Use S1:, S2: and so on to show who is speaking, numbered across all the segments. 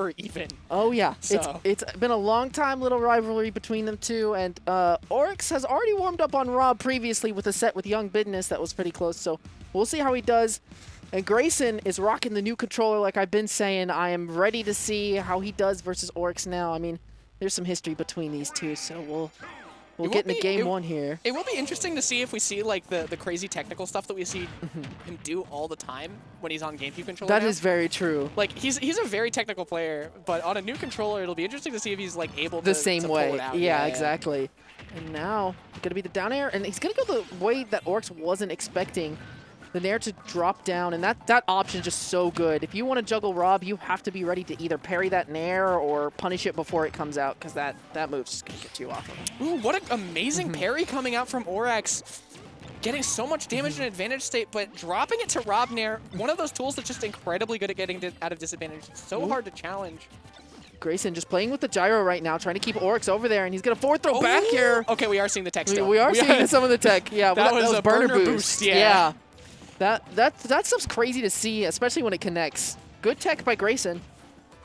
S1: never even.
S2: Oh yeah,
S1: So.
S2: it's been a long time little rivalry between them two, and Orex has already warmed up on Rob previously with a set with Young Business that was pretty close, so we'll see how he does. And Grayson is rocking the new controller like I've been saying. I am ready to see how he does versus Orex now. I mean, there's some history between these two, so we'll get into game one here.
S1: It will be interesting to see if we see like the crazy technical stuff that we see him do all the time when he's on GameCube controller.
S2: That
S1: now.
S2: is very true.
S1: Like he's a very technical player, but on a new controller, it'll be interesting to see if he's like able
S2: the
S1: to
S2: same
S1: pull
S2: way.
S1: it out.
S2: Yeah, exactly. And now gonna be the down air, and he's gonna go the way that Orex wasn't expecting. The nair to drop down, and that option is just so good. If you want to juggle Rob, you have to be ready to either parry that nair or punish it before it comes out, because that move's just going to get you off of it.
S1: Ooh, what an amazing parry coming out from Orex. Getting so much damage in advantage state, but dropping it to Rob nair, one of those tools that's just incredibly good at getting out of disadvantage. It's so hard to challenge.
S2: Grayson just playing with the gyro right now, trying to keep Orex over there, and he's going to forward throw back here.
S1: Okay, we are seeing the tech still.
S2: We are seeing some of the tech. Yeah,
S1: that was a burner boost. Yeah.
S2: That stuff's crazy to see, especially when it connects. Good tech by Grayson.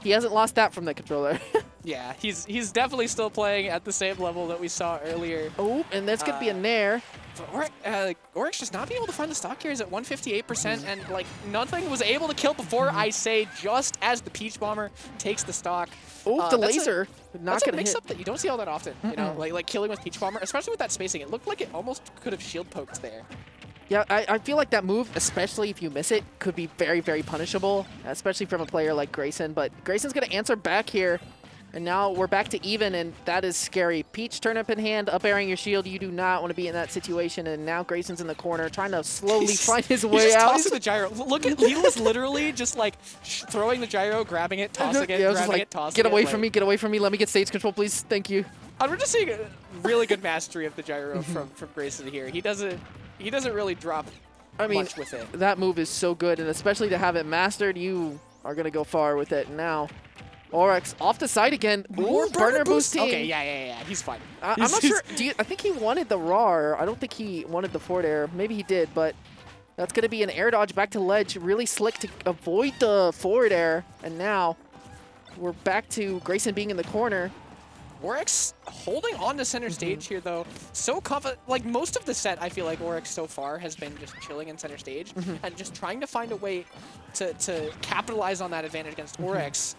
S2: He hasn't lost that from the controller.
S1: Yeah, he's definitely still playing at the same level that we saw earlier.
S2: Oh, and that's going to be a nair.
S1: Orex just not being able to find the stock carries at 158%, and like nothing was able to kill before I say just as the Peach Bomber takes the stock.
S2: Oh, the laser.
S1: That's a mix-up that you don't see all that often. You know, like killing with Peach Bomber, especially with that spacing. It looked like it almost could have shield poked there.
S2: Yeah, I feel like that move, especially if you miss it, could be very, very punishable, especially from a player like Grayson. But Grayson's going to answer back here, and now we're back to even, and that is scary. Peach, turnip in hand, up airing your shield. You do not want to be in that situation, and now Grayson's in the corner trying to slowly find his way out.
S1: He's just tossing the gyro. Look at, he was literally just like throwing the gyro, grabbing it, tossing it, grabbing it, tossing it.
S2: Get away from me, get away from me. Let me get stage control, please. Thank you.
S1: We're just seeing a really good mastery of the gyro from Grayson here. He doesn't really drop much with it.
S2: That move is so good, and especially to have it mastered, you are going to go far with it. Now, Orex off the side again.
S1: More burner boosting. Okay,
S2: team.
S1: yeah. He's fine.
S2: I'm not sure. I think he wanted the RAR. I don't think he wanted the forward air. Maybe he did, but that's going to be an air dodge back to ledge. Really slick to avoid the forward air. And now we're back to Grayson being in the corner.
S1: Orex holding on to center stage here, though. So confident. Like, most of the set, I feel like Orex so far has been just chilling in center stage and just trying to find a way to capitalize on that advantage against Orex,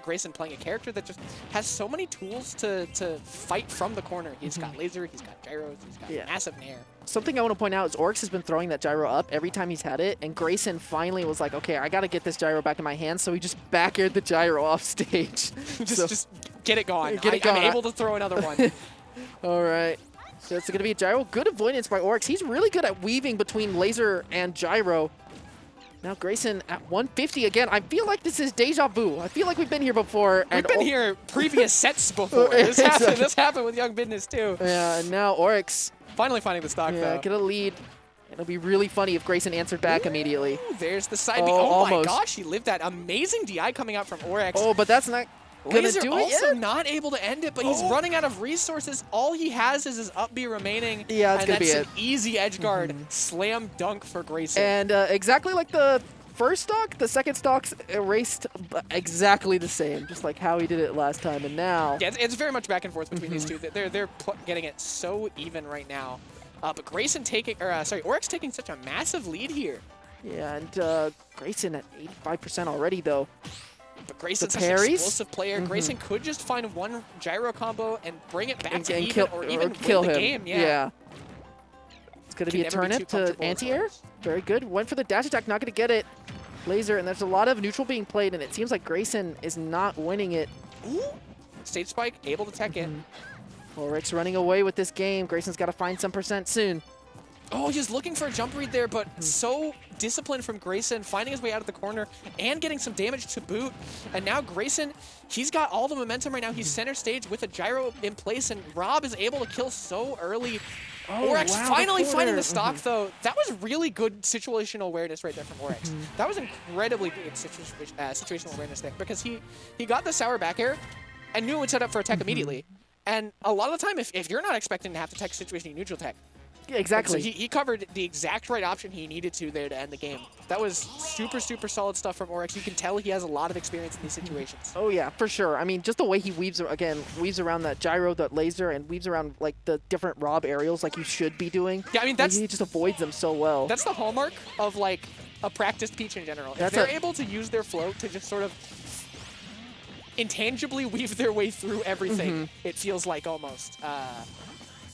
S1: Grayson playing a character that just has so many tools to fight from the corner. He's got laser, he's got gyros, he's got massive nair.
S2: Something I want to point out is Orex has been throwing that gyro up every time he's had it, and Grayson finally was like, okay, I got to get this gyro back in my hands, so he just back-aired the gyro off stage.
S1: just get it gone.
S2: I'm
S1: able to throw another one.
S2: All right. So it's going to be a gyro. Good avoidance by Orex. He's really good at weaving between laser and gyro. Now Grayson at 150 again. I feel like this is deja vu. I feel like we've been here before.
S1: We've been here previous sets before. This happened with Young Business too.
S2: Yeah, and now Orex
S1: finally finding the stock though.
S2: Get a lead. It'll be really funny if Grayson answered back immediately.
S1: There's the side B. Oh my gosh, he lived that amazing DI coming out from Orex.
S2: Oh, but that's not gonna do it
S1: also not able to end it, but he's running out of resources. All he has is his up B remaining.
S2: Yeah, that's gonna be it.
S1: An easy edge guard slam dunk for Grayson.
S2: And exactly like the first stock, the second stock's erased exactly the same, just like how he did it last time. And now,
S1: yeah, it's very much back and forth between these two. They're getting it so even right now. But Grayson Orex taking such a massive lead here.
S2: Yeah, and Grayson at 85% already though.
S1: But Grayson's such an explosive player. Grayson could just find one gyro combo and bring it back to even, or even
S2: kill
S1: win
S2: him.
S1: The game. Yeah.
S2: It's going to be a turnip to anti-air. Very good. Went for the dash attack, not going to get it. Laser, and there's a lot of neutral being played, and it seems like Grayson is not winning it.
S1: Ooh. Stage spike, able to tech it.
S2: Orex running away with this game. Grayson's got to find some percent soon.
S1: Oh, he's looking for a jump read there, but so disciplined from Grayson, finding his way out of the corner and getting some damage to boot. And now Grayson, he's got all the momentum right now. He's center stage with a gyro in place, and Rob is able to kill so early. Orex finally finding the stock, though. That was really good situational awareness right there from Orex. That was incredibly good situational awareness there, because he got the sour back air and knew it would set up for a tech immediately. And a lot of the time, if you're not expecting to have to tech situation, you neutral tech,
S2: Exactly.
S1: So he covered the exact right option he needed to there to end the game. That was super, super solid stuff from Orex. You can tell he has a lot of experience in these situations.
S2: Oh yeah, for sure. I mean, just the way he weaves around that gyro, that laser, and weaves around like the different Rob aerials like you should be doing.
S1: Yeah, I mean,
S2: he just avoids them so well.
S1: That's the hallmark of like a practiced Peach in general. If they're able to use their float to just sort of intangibly weave their way through everything, it feels like almost.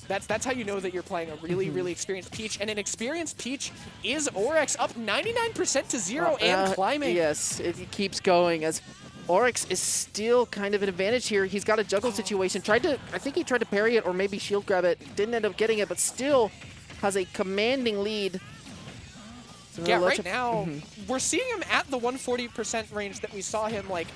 S1: That's how you know that you're playing a really, really experienced Peach. And an experienced Peach is Orex, up 99% to 0 and climbing.
S2: Yes, it keeps going as Orex is still kind of an advantage here. He's got a juggle situation. I think he tried to parry it or maybe shield grab it. Didn't end up getting it, but still has a commanding lead. So
S1: yeah, right now, we're seeing him at the 140% range that we saw him like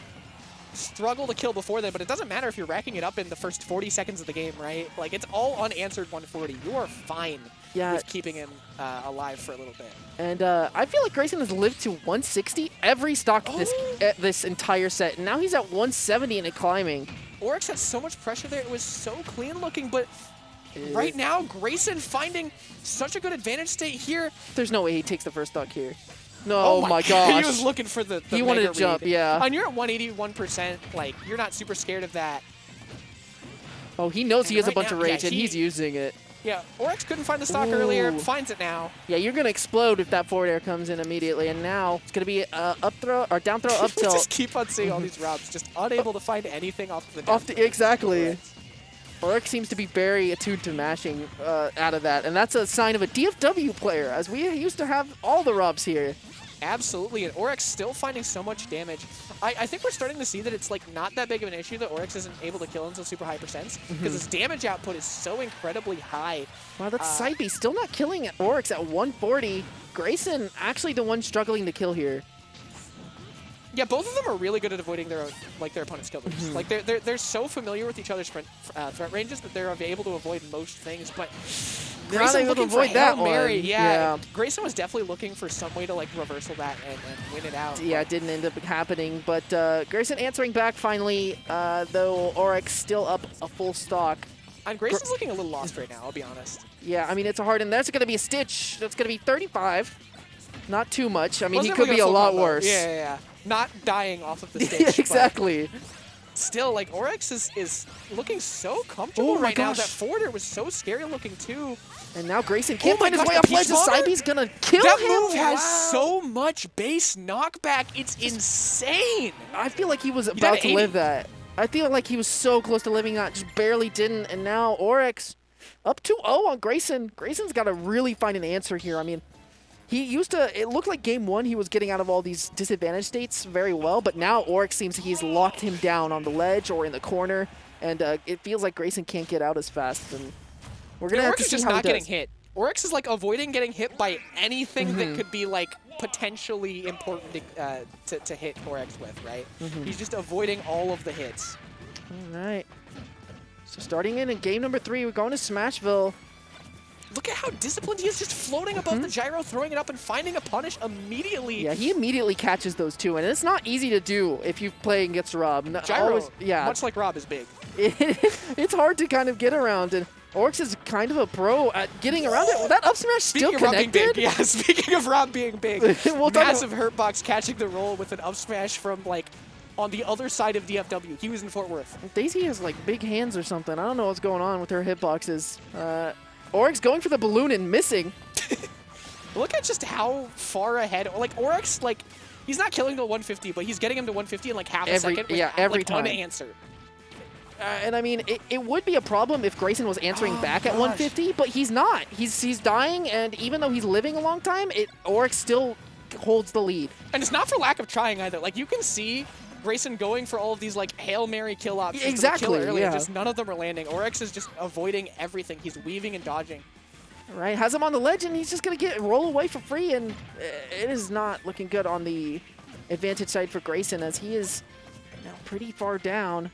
S1: struggle to kill before then, but it doesn't matter if you're racking it up in the first 40 seconds of the game, right? Like, it's all unanswered 140. You are fine with keeping him alive for a little bit.
S2: And I feel like Grayson has lived to 160 every stock this entire set, and now he's at 170 and climbing.
S1: Orex had so much pressure there. It was so clean looking, but right now, Grayson finding such a good advantage state here.
S2: There's no way he takes the first stock here. No, oh my gosh.
S1: He was looking for the
S2: he wanted to jump, yeah.
S1: And you're at 181%, like, you're not super scared of that.
S2: Oh, he knows he has a bunch of rage, and he's using it.
S1: Yeah, Orex couldn't find the stock earlier, finds it now.
S2: Yeah, you're going to explode if that forward air comes in immediately, and now it's going to be up throw, or down throw, up tilt.
S1: Just keep on seeing all these Robs, just unable to find anything off the down throw.
S2: Exactly. Orex seems to be very attuned to mashing out of that, and that's a sign of a DFW player, as we used to have all the Robs here.
S1: Absolutely, and Orex still finding so much damage. I think we're starting to see that it's like not that big of an issue that Orex isn't able to kill until super high percents, because his damage output is so incredibly high.
S2: Wow, that's Side B still not killing Orex at 140. Grayson actually the one struggling to kill here.
S1: Yeah, both of them are really good at avoiding their opponent's kill moves. Like they're so familiar with each other's threat ranges that they're able to avoid most things. But Grayson
S2: able to
S1: looking
S2: avoid
S1: for
S2: that
S1: Hail Mary.
S2: one.
S1: Yeah, Grayson was definitely looking for some way to like reversal that and win it out.
S2: Yeah, it didn't end up happening. But Grayson answering back finally, though Orex still up a full stock.
S1: And Grayson's looking a little lost right now, I'll be honest.
S2: Yeah, I mean, it's a hard, and that's going to be a stitch. That's going to be 35. Not too much. I mean, he
S1: Wasn't
S2: could be a lot
S1: combo.
S2: worse.
S1: Yeah. Not dying off of the stage.
S2: Exactly.
S1: Still, like, Orex is looking so comfortable right now. That forwarder was so scary looking, too.
S2: And now Grayson can't find his way off ledge. Saibi's going to kill him.
S1: That move has so much base knockback. It's insane.
S2: I feel like he was about to live that. I feel like he was so close to living that, just barely didn't. And now Orex up 2-0 on Grayson. Grayson's got to really find an answer here. I mean, he used to, it looked like game one he was getting out of all these disadvantage states very well, but now Orex seems he's locked him down on the ledge or in the corner, and it feels like Grayson can't get out as fast. And we're going to have to see how he does.
S1: Orex is just not getting hit. Orex is like avoiding getting hit by anything that could be like potentially important to hit Orex with, right? He's just avoiding all of the hits.
S2: All right. So starting in game number 3, we're going to Smashville.
S1: Look at how disciplined he is, just floating above the gyro, throwing it up, and finding a punish immediately.
S2: Yeah, he immediately catches those two, and it's not easy to do if you play against Rob.
S1: Gyro, much like Rob, is big.
S2: It's hard to kind of get around, and Orex is kind of a pro at getting around it. Well, that up smash still connected?
S1: Yeah, speaking of Rob being big, massive hurtbox catching the roll with an up smash from, like, on the other side of DFW. He was in Fort Worth.
S2: Daisy has, like, big hands or something. I don't know what's going on with her hitboxes. Orex going for the balloon and missing.
S1: Look at just how far ahead. Like, Orex, like, he's not killing to 150, but he's getting him to 150 in, like, half a second.
S2: Every time.
S1: Unanswered.
S2: And I mean, it would be a problem if Grayson was answering back at 150, but he's not. He's dying, and even though he's living a long time, Orex still holds the lead.
S1: And it's not for lack of trying either. Like, you can see Grayson going for all of these, like, Hail Mary kill options.
S2: Exactly,
S1: earlier. Just none of them are landing. Orex is just avoiding everything. He's weaving and dodging.
S2: Right, has him on the ledge, and he's just going to roll away for free, and it is not looking good on the advantage side for Grayson, as he is now pretty far down.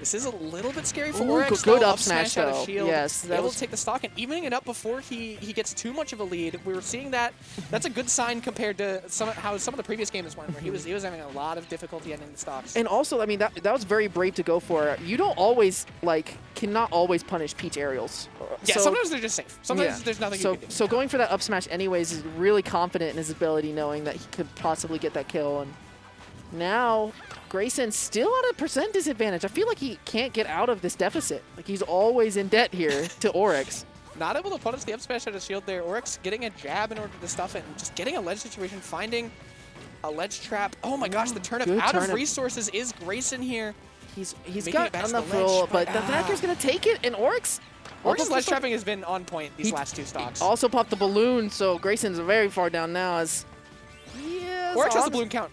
S1: This is a little bit scary for
S2: Ooh,
S1: Orex.
S2: good
S1: though.
S2: up smash,
S1: out of
S2: though.
S1: shield.
S2: Yes, that
S1: able
S2: was
S1: to take the stock and evening it up before he gets too much of a lead. We were seeing that. That's a good sign compared to how some of the previous games went, where he was having a lot of difficulty ending the stocks.
S2: And also, I mean, that was very brave to go for. You don't always, cannot always punish Peach aerials.
S1: Yeah,
S2: so,
S1: sometimes they're just safe. Sometimes there's nothing you can do.
S2: So going for that up smash anyways is really confident in his ability, knowing that he could possibly get that kill. And now Grayson still at a % disadvantage. I feel like he can't get out of this deficit. Like, he's always in debt here to Orex.
S1: Not able to punish the up smash out of shield there. Orex getting a jab in order to stuff it and just getting a ledge situation, finding a ledge trap. Oh my gosh, the turnip out of resources is Grayson here.
S2: He's got enough roll, but the backer's going to take it, and Orex...
S1: Orex's ledge trapping has been on point these last two stocks.
S2: Also popped the balloon, so Grayson's very far down now as...
S1: Orex has the balloon count.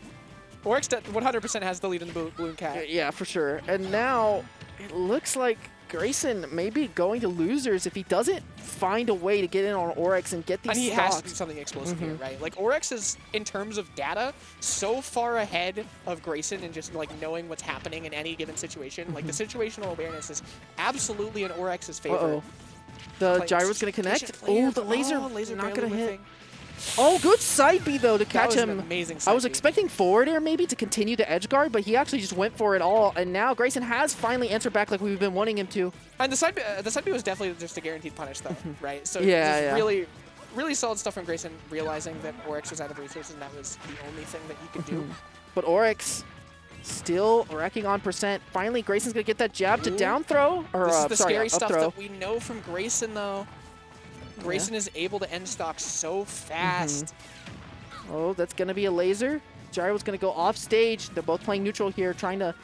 S1: Orex 100% has the lead in the balloon count.
S2: Yeah, for sure. And now it looks like Grayson may be going to losers if he doesn't find a way to get in on Orex and get these
S1: And he
S2: stocks.
S1: has to do something explosive here, right? Like, Orex is, in terms of data, so far ahead of Grayson and just, knowing what's happening in any given situation. Like, the situational awareness is absolutely in Orex's favor.
S2: Uh-oh. The gyro's going to connect. Oh, the laser not going to hit. Oh, good side B, though, to catch him.
S1: An amazing side
S2: I was
S1: B.
S2: expecting forward air, maybe, to continue to edge guard, but he actually just went for it all. And now Grayson has finally answered back like we've been wanting him to.
S1: And the side B was definitely just a guaranteed punish, though, right? So
S2: yeah.
S1: really, really solid stuff from Grayson, realizing that Orex was out of resources, and that was the only thing that he could do.
S2: But Orex still wrecking on %. Finally, Grayson's going to get that jab to down throw. Or,
S1: this is the scary stuff
S2: throw.
S1: that we know from Grayson, though. Grayson is able to end stock so fast.
S2: Oh, that's going to be a laser. Gyro's going to go off stage. They're both playing neutral here, trying to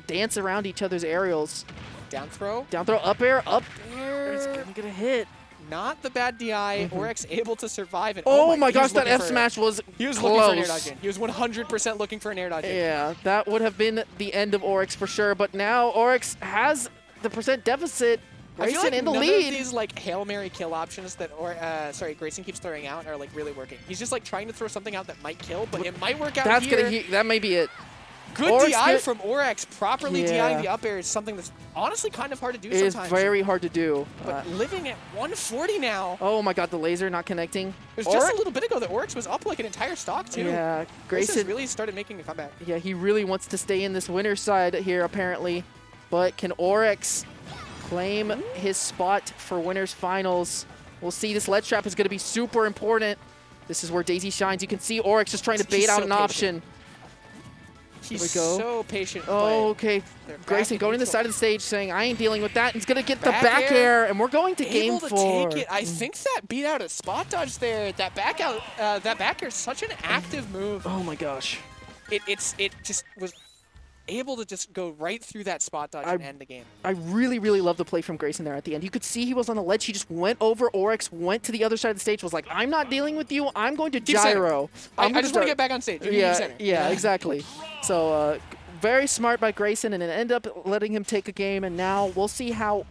S2: dance around each other's aerials.
S1: Down throw.
S2: Down throw, up air, up air. It's going to get a hit.
S1: Not the bad DI. Orex able to survive. And
S2: oh my gosh, that F smash was
S1: He was
S2: close.
S1: looking for an air dodge in. He was 100% looking for an air dodge in.
S2: Yeah, that would have been the end of Orex for sure. But now Orex has the % deficit. Grayson
S1: I feel like
S2: in the
S1: none
S2: lead.
S1: of these Hail Mary kill options that Grayson keeps throwing out are really working. He's just trying to throw something out that might kill, but it might work out here.
S2: That may be it.
S1: Good
S2: Orex
S1: DI from Orex. Properly DIing the up air is something that's honestly kind of hard to do sometimes.
S2: It is very hard to do.
S1: But living at 140 now.
S2: Oh my god, the laser not connecting.
S1: It was just a little bit ago that Orex was up like an entire stock too.
S2: Yeah, Grayson
S1: really started making a comeback.
S2: Yeah, he really wants to stay in this winner's side here apparently. But can Orex claim his spot for winners finals? We'll see. This ledge trap is going to be super important. This is where Daisy shines. You can see Orex just trying to bait out an option.
S1: He's so patient.
S2: Oh, okay. Grayson going to the side of the stage saying, I ain't dealing with that. And he's going to get the back air, and we're going to game 4.
S1: Take it. I think that beat out a spot dodge there. That back air is such an active move.
S2: Oh my gosh.
S1: It just was able to just go right through that spot dodge and end the game.
S2: I really, really love the play from Grayson there at the end. You could see he was on the ledge. He just went over Orex, went to the other side of the stage, was like, I'm not dealing with you. I'm going to gyro.
S1: I just want to get back on stage.
S2: Yeah, exactly. So very smart by Grayson, and it ended up letting him take a game. And now we'll see how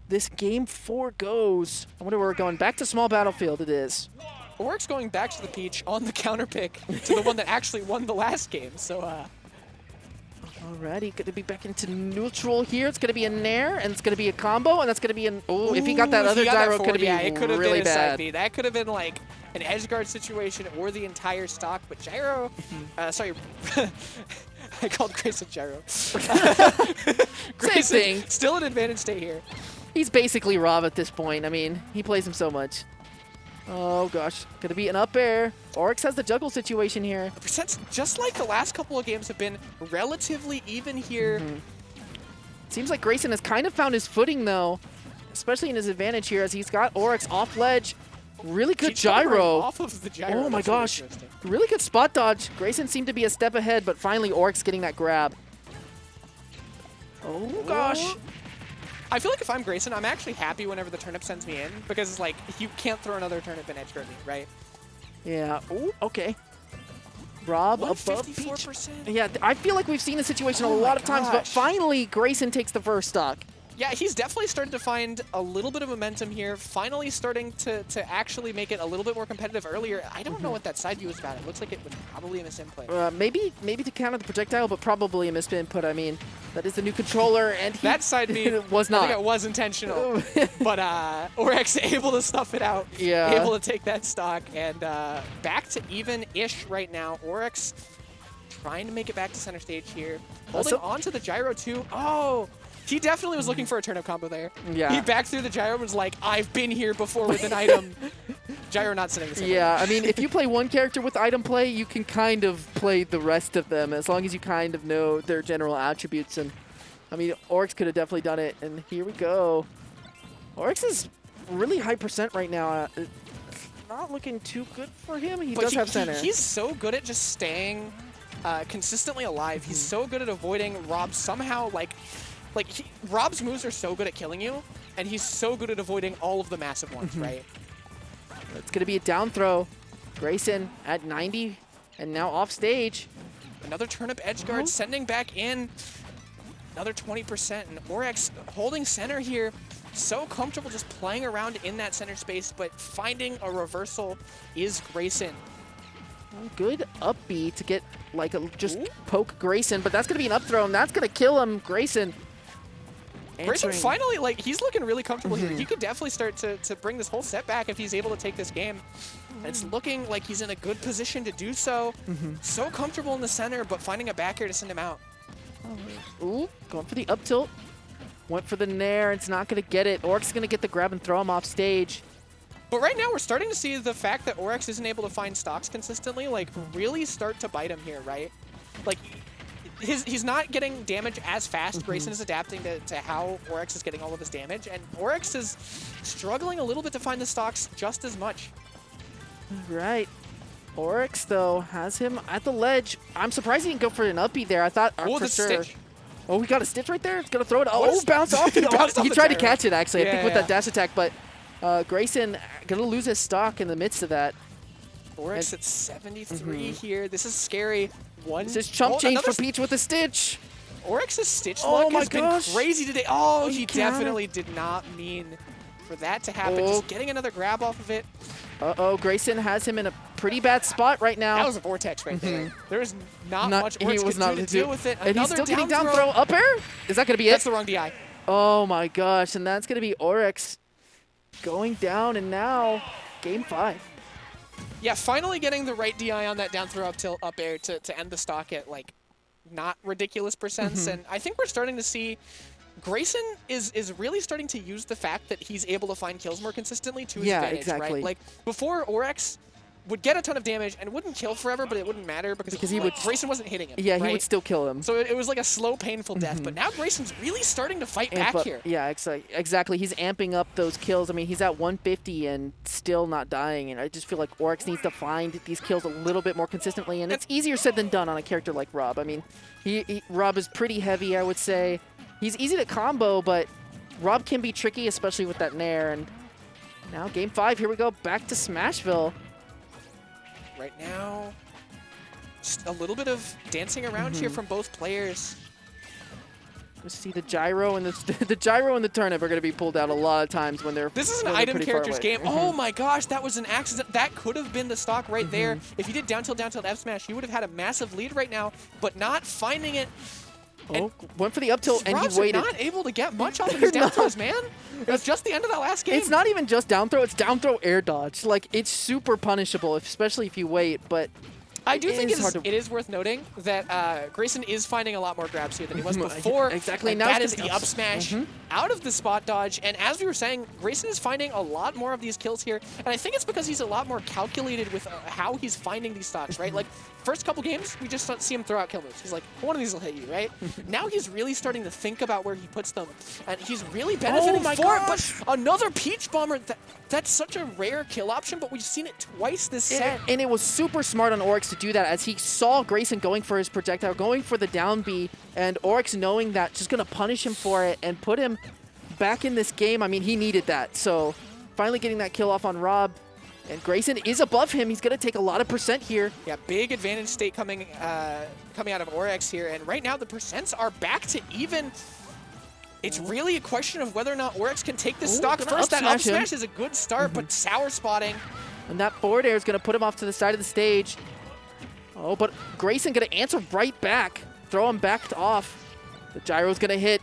S2: this game 4 goes. I wonder where we're going. Back to small battlefield it is.
S1: Orex going back to the Peach on the counter pick to the one that actually won the last game. So
S2: alrighty, going to be back into neutral here. It's going to be a nair, and it's going to be a combo, and that's going to be an... Oh, if he got that other gyro, it could have been really bad.
S1: That could have been like an edge guard situation or the entire stock, but gyro... sorry. I called Grayson gyro.
S2: Grayson, same thing.
S1: Still an advantage state here.
S2: He's basically Rob at this point. I mean, he plays him so much. Oh gosh, gonna be an up air. Orex has the juggle situation here.
S1: The percents, just like the last couple of games, have been relatively even here.
S2: Seems like Grayson has kind of found his footing though, especially in his advantage here as he's got Orex off ledge. Really good gyro.
S1: Off of the gyro.
S2: Oh my gosh, really good spot dodge. Grayson seemed to be a step ahead, but finally Orex getting that grab. Oh gosh.
S1: I feel like if I'm Grayson, I'm actually happy whenever the turnip sends me in, because it's like, you can't throw another turnip in edge guard me, right?
S2: Yeah. Ooh, okay. Rob above Peach. Yeah, I feel like we've seen the situation a lot of times, but finally Grayson takes the first stock.
S1: Yeah, he's definitely starting to find a little bit of momentum here, finally starting to actually make it a little bit more competitive earlier. I don't know what that side view was about. It looks like it was probably a misinput.
S2: Maybe to counter the projectile, but probably a misinput. I mean, that is the new controller, and
S1: that side view
S2: was not.
S1: I think it was intentional, but Orex able to stuff it out,
S2: yeah.
S1: able to take that stock, and back to even-ish right now. Orex trying to make it back to center stage here, holding on to the gyro too. Oh! He definitely was looking for a turnip combo there.
S2: Yeah.
S1: He backed through the gyro and was like, I've been here before with an item. Gyro not sitting the same way.
S2: I mean, if you play one character with item play, you can kind of play the rest of them as long as you kind of know their general attributes. And I mean, Orex could have definitely done it. And here we go. Orex is really high percent right now. It's not looking too good for him. He does have center.
S1: He's so good at just staying consistently alive. He's so good at avoiding Rob somehow, Rob's moves are so good at killing you, and he's so good at avoiding all of the massive ones, right?
S2: It's going to be a down throw. Grayson at 90, and now off stage.
S1: Another turnip edge guard sending back in another 20%, and Orex holding center here. So comfortable just playing around in that center space, but finding a reversal is Grayson.
S2: Good up B to get just poke Grayson, but that's going to be an up throw, and that's going to kill him, Grayson.
S1: Grayson finally, he's looking really comfortable here. He could definitely start to bring this whole set back if he's able to take this game. And it's looking like he's in a good position to do so. So comfortable in the center, but finding a back air to send him out.
S2: Ooh, going for the up tilt. Went for the nair, it's not going to get it. Orex is going to get the grab and throw him off stage.
S1: But right now, we're starting to see the fact that Orex isn't able to find stocks consistently, really start to bite him here, right? He's not getting damage as fast. Grayson is adapting to how Orex is getting all of his damage, and Orex is struggling a little bit to find the stocks just as much.
S2: Right. Orex, though, has him at the ledge. I'm surprised he didn't go for an up B there. I thought for sure.
S1: Stitch.
S2: Oh, we got a stitch right there. It's going to throw it. Oh, bounce off. He tried to catch it, actually, I think, with that dash attack, but Grayson going to lose his stock in the midst of that.
S1: Orex at 73 here. This is scary.
S2: This is chump change for Peach with a stitch.
S1: Orex's stitch luck has been crazy today. Oh, he definitely did not mean for that to happen. Just getting another grab off of it.
S2: Grayson has him in a pretty bad spot right now.
S1: That was a vortex right there. There's not much Orex can do to deal with it.
S2: And he's still getting down throw. Up air? Is that going to be it?
S1: That's the wrong DI.
S2: Oh my gosh, and that's going to be Orex going down, and now game 5.
S1: Yeah, finally getting the right DI on that down throw up tilt up air to end the stock at not ridiculous percents. And I think we're starting to see Grayson is really starting to use the fact that he's able to find kills more consistently to his advantage, right? Like before, Orex would get a ton of damage and wouldn't kill forever, but it wouldn't matter because Grayson wasn't hitting him.
S2: Yeah,
S1: right?
S2: He would still kill him.
S1: So it was like a slow, painful death. But now Grayson's really starting to fight back here.
S2: Yeah, exactly. He's amping up those kills. I mean, he's at 150 and still not dying. And I just feel like Orex needs to find these kills a little bit more consistently. And it's easier said than done on a character like Rob. I mean, Rob is pretty heavy, I would say. He's easy to combo, but Rob can be tricky, especially with that nair. And now game 5, here we go, back to Smashville.
S1: Right now, just a little bit of dancing around here from both players.
S2: You see the gyro and the gyro and the turnip are going to be pulled out a lot of times when they're.
S1: This is an item characters game. Oh my gosh, that was an accident. That could have been the stock right there. If you did down tilt F smash, you would have had a massive lead right now, but not finding it.
S2: Went for the up tilt and he waited.
S1: Not able to get much off of his down throws, man. It was just the end of that last game.
S2: It's not even just down throw, it's down throw air dodge. It's super punishable, especially if you wait, but
S1: I do think it is worth noting that Grayson is finding a lot more grabs here than he was before.
S2: Exactly.
S1: And
S2: now
S1: that is the up smash out of the spot dodge. And as we were saying, Grayson is finding a lot more of these kills here. And I think it's because he's a lot more calculated with how he's finding these stocks, right? First couple games, we just see him throw out kill moves. He's like, one of these will hit you, right? Now he's really starting to think about where he puts them. And he's really benefiting it. But another Peach Bomber, that's such a rare kill option, but we've seen it twice this set.
S2: And it was super smart on Orex to do that as he saw Grayson going for his projectile, going for the down B, and Orex knowing that, just going to punish him for it and put him back in this game. I mean, he needed that. So finally getting that kill off on Rob. And Grayson is above him. He's going to take a lot of percent here.
S1: Yeah, big advantage state coming out of Orex here. And right now the percents are back to even. It's really a question of whether or not Orex can take this
S2: Ooh,
S1: stock
S2: gonna
S1: first. That up
S2: up smash him.
S1: smash is a good start, but sour spotting.
S2: And that forward air is going to put him off to the side of the stage. Oh, but Grayson going to answer right back. Throw him back off. The gyro's going to hit.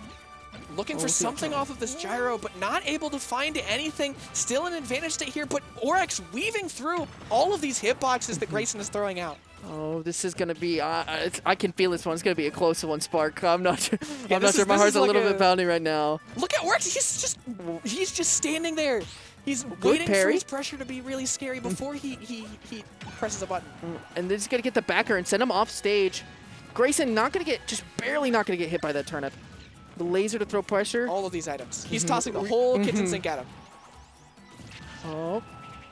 S1: Looking for something off of this gyro, but not able to find anything. Still an advantage state here, but Orex weaving through all of these hitboxes that Grayson is throwing out.
S2: Oh, this is going to be, I can feel this one. It's going to be a close one, Spark. I'm not sure.
S1: Yeah,
S2: I'm not sure. My heart's a little bit pounding right now.
S1: Look at Orex. He's just standing there. He's waiting for his pressure to be really scary before he presses a button.
S2: And they're just going to get the backer and send him off stage. Grayson not going to get, just barely not going to get hit by that turnip. The laser to throw pressure.
S1: All of these items. He's tossing the whole kitchen sink at him.
S2: Oh,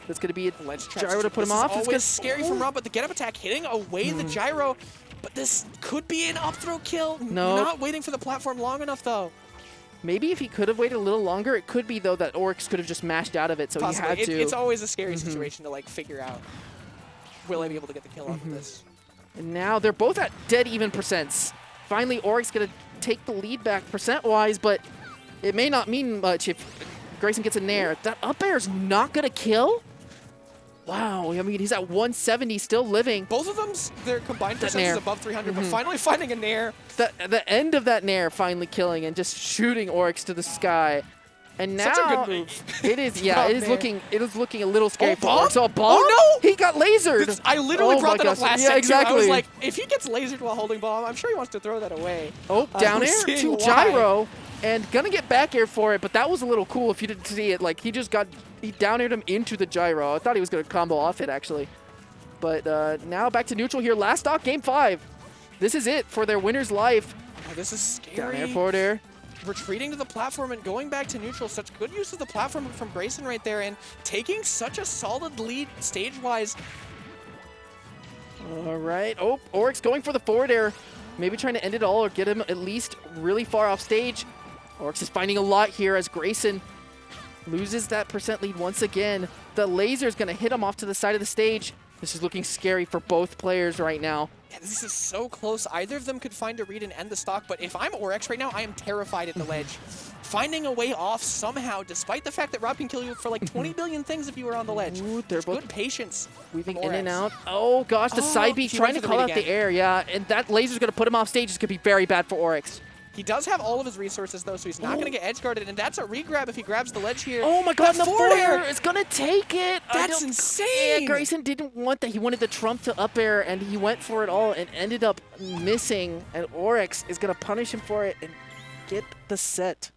S2: that's going to be a
S1: ledge
S2: gyro to put him off.
S1: It's always scary from Rob, but the get-up attack hitting away the gyro. But this could be an up throw kill.
S2: No.
S1: Not waiting for the platform long enough, though.
S2: Maybe if he could have waited a little longer, it could be, though, that Orex could have just mashed out of it, so
S1: Possibly.
S2: he had to.
S1: It's always a scary situation to, like, figure out. Will I be able to get the kill off of this?
S2: And now they're both at dead even percents. Finally, Orex going to take the lead back percent-wise, but it may not mean much if Grayson gets a nair. That up air is not going to kill? Wow, I mean, he's at 170, still living.
S1: Both of them, their combined percent is above 300, but finally finding a nair.
S2: The end of that nair finally killing and just shooting Orex to the sky. And now
S1: such a good move.
S2: It is, yeah, it is looking a little scary for
S1: bomb?
S2: Orex. So a bomb?
S1: Oh, no!
S2: He got lasered.
S1: I literally brought that up last
S2: yeah,
S1: set,
S2: exactly.
S1: too. I was like, if he gets lasered while holding bomb, I'm sure he wants to throw that away.
S2: Oh, down air
S1: seeing
S2: to
S1: why.
S2: gyro. And gonna get back air for it, but that was a little cool if you didn't see it. Like, he down aired him into the gyro. I thought he was gonna combo off it, actually. But now back to neutral here. Last stock, game 5. This is it for their winner's life.
S1: Oh, this is scary.
S2: Down air, forward air.
S1: Retreating to the platform and going back to neutral. Such good use of the platform from Grayson right there, and taking such a solid lead stage-wise.
S2: All right. Oh, Orex going for the forward air. Maybe trying to end it all or get him at least really far off stage. Orex is finding a lot here as Grayson loses that percent lead once again. The laser is going to hit him off to the side of the stage. This is looking scary for both players right now.
S1: Yeah, this is so close. Either of them could find a read and end the stock, but if I'm Orex right now, I am terrified at the ledge. Finding a way off somehow, despite the fact that Rob can kill you for like 20 billion things if you were on the ledge.
S2: Ooh, they're both
S1: good patience.
S2: weaving in and out. Oh gosh, the side B trying to call out the air, yeah. And that laser's going to put him off stage. It's going to be very bad for Orex.
S1: He does have all of his resources, though, so he's not going to get edge guarded, and that's a regrab if he grabs the ledge here.
S2: Oh my god, and the forward air is going to take it.
S1: That's insane.
S2: Yeah, Grayson didn't want that. He wanted the trump to up air, and he went for it all and ended up missing, and Orex is going to punish him for it and get the set.